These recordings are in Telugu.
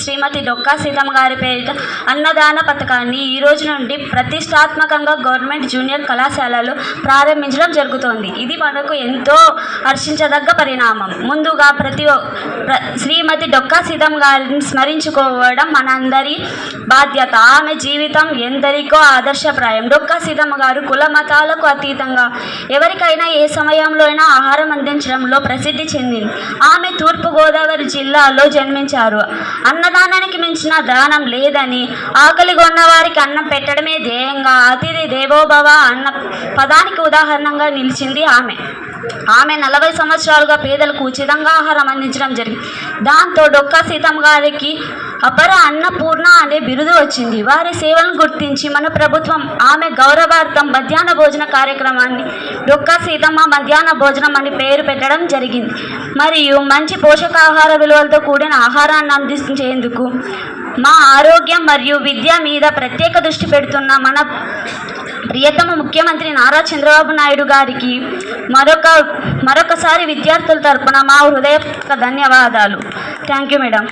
శ్రీమతి డొక్కా సీతమ్మ గారి పేరిట అన్నదాన పథకాన్ని ఈ రోజు నుండి ప్రతిష్టాత్మకంగా గవర్నమెంట్ జూనియర్ కళాశాలలో ప్రారంభించడం జరుగుతోంది. ఇది మనకు ఎంతో హర్షించదగ్గ పరిణామం. ముందుగా శ్రీమతి డొక్కా సీతమ్మ గారిని స్మరించుకోవడం మనందరి బాధ్యత. ఆమె జీవితం ఎందరికో ఆదర్శప్రాయం. డొక్కా సీతమ్మ గారు కుల మతాలకు అతీతంగా ఎవరికైనా ఏ సమయంలో అయినా ఆహారం అందించడంలో ప్రసిద్ధి చెందింది. ఆమె తూర్పుగోదావరి జిల్లాలో జన్మించారు. అన్నదానానికి మించిన దానం లేదని, ఆకలిగొన్న వారికి అన్నం పెట్టడమే ధ్యేయంగా అతిథి దేవోభవ అన్న పదానికి ఉదాహరణగా నిలిచింది ఆమె. 40 సంవత్సరాలుగా పేదలకు ఉచితంగా ఆహారం అందించడం జరిగింది. దాంతో డొక్కా సీతమ్మ గారికి అపర అన్నపూర్ణ అనే బిరుదు వచ్చింది. వారి సేవలను గుర్తించి మన ప్రభుత్వం ఆమె గౌరవార్థం మధ్యాహ్న భోజన కార్యక్రమాన్ని డొక్కా సీతమ్మ మధ్యాహ్న భోజనం అని పేరు పెట్టడం జరిగింది. మరియు మంచి పోషకాహార విలువలతో కూడిన ఆహారాన్ని అందించేందుకు మా ఆరోగ్యం మరియు విద్య మీద ప్రత్యేక దృష్టి పెడుతున్న మన ప్రియతమ ముఖ్యమంత్రి నారా చంద్రబాబు నాయుడు గారికి మరొకసారి విద్యార్థుల తరపున మా హృదయపూర్వక ధన్యవాదాలు. Thank you madam.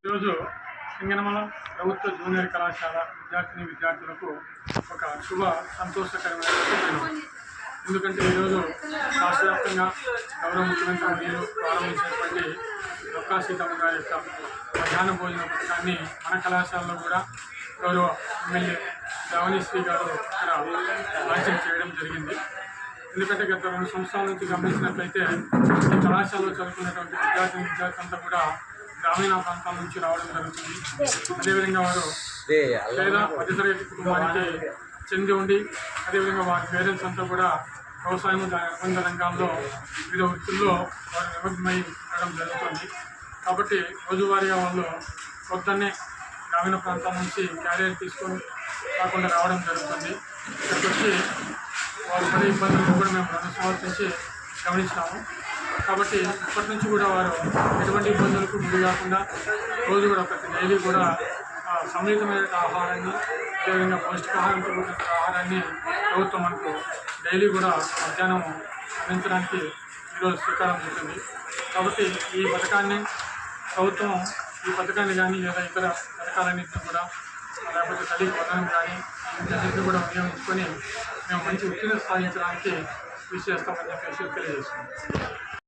ఈరోజు సింగనమల ప్రభుత్వ జూనియర్ కళాశాల విద్యార్థులకు ఒక శుభ సంతోషకరమైన, ఎందుకంటే ఈరోజు రాష్ట్ర వ్యాప్తంగా గౌరవ ముఖ్యమంత్రి మీరు ప్రారంభించినటువంటి డొక్కా సీతమ్మ గారి యొక్క మధ్యాహ్న భోజన పథకాన్ని మన కళాశాలలో కూడా గౌరవ ఎమ్మెల్యే శ్రావణిశ్రీ గారు ఇక్కడ లాంఛనం చేయడం జరిగింది. ఎందుకంటే గత 2 సంవత్సరాల నుంచి గమనించినట్లయితే ఈ కళాశాలలో చదువుకున్నటువంటి విద్యార్థులంతా కూడా గ్రామీణ ప్రాంతాల నుంచి రావడం జరుగుతుంది. అదేవిధంగా వారు లేదా మధ్యతరగతి కుటుంబానికి చెంది ఉండి, అదేవిధంగా వారి పేరెంట్స్ అంతా కూడా వ్యవసాయం దాని అనుబంధ రంగాల్లో వివిధ వృత్తుల్లో వారు నిమగ్నమై ఉండడం జరుగుతుంది. కాబట్టి రోజువారీగా వాళ్ళు పొద్దున్నే గ్రామీణ ప్రాంతాల నుంచి క్యారియర్ తీసుకొని కాకుండా రావడం జరుగుతుంది. ఇక్కడికి వచ్చి వారు పడే ఇబ్బందులను కూడా మేము 2 సంవత్సరాల నుంచి గమనించినాము. కాబట్టి ఇప్పటి నుంచి కూడా వారు ఎటువంటి ఇబ్బందులకు గురి కాకుండా రోజు కూడా ప్రతి డైలీ కూడా సమ్మిళితమైన ఆహారాన్ని, అదేవిధంగా పౌష్టికాహారంతో కూడిన ఆహారాన్ని ప్రభుత్వం మనకు డైలీ కూడా మధ్యాహ్నం అందించడానికి ఈరోజు శ్రీకారం చుట్టింది. కాబట్టి ఈ పథకాన్ని ప్రభుత్వం కానీ లేదా ఇతర పథకాలన్నింటినీ కూడా, లేకపోతే తల్లి వందనం కానీ వీటన్నింటినీ కూడా వినియోగించుకొని మేము మంచి ఉత్తీర్ణత సాధించడానికి కృషి చేస్తామని చెప్పేసి తెలియజేస్తున్నాం.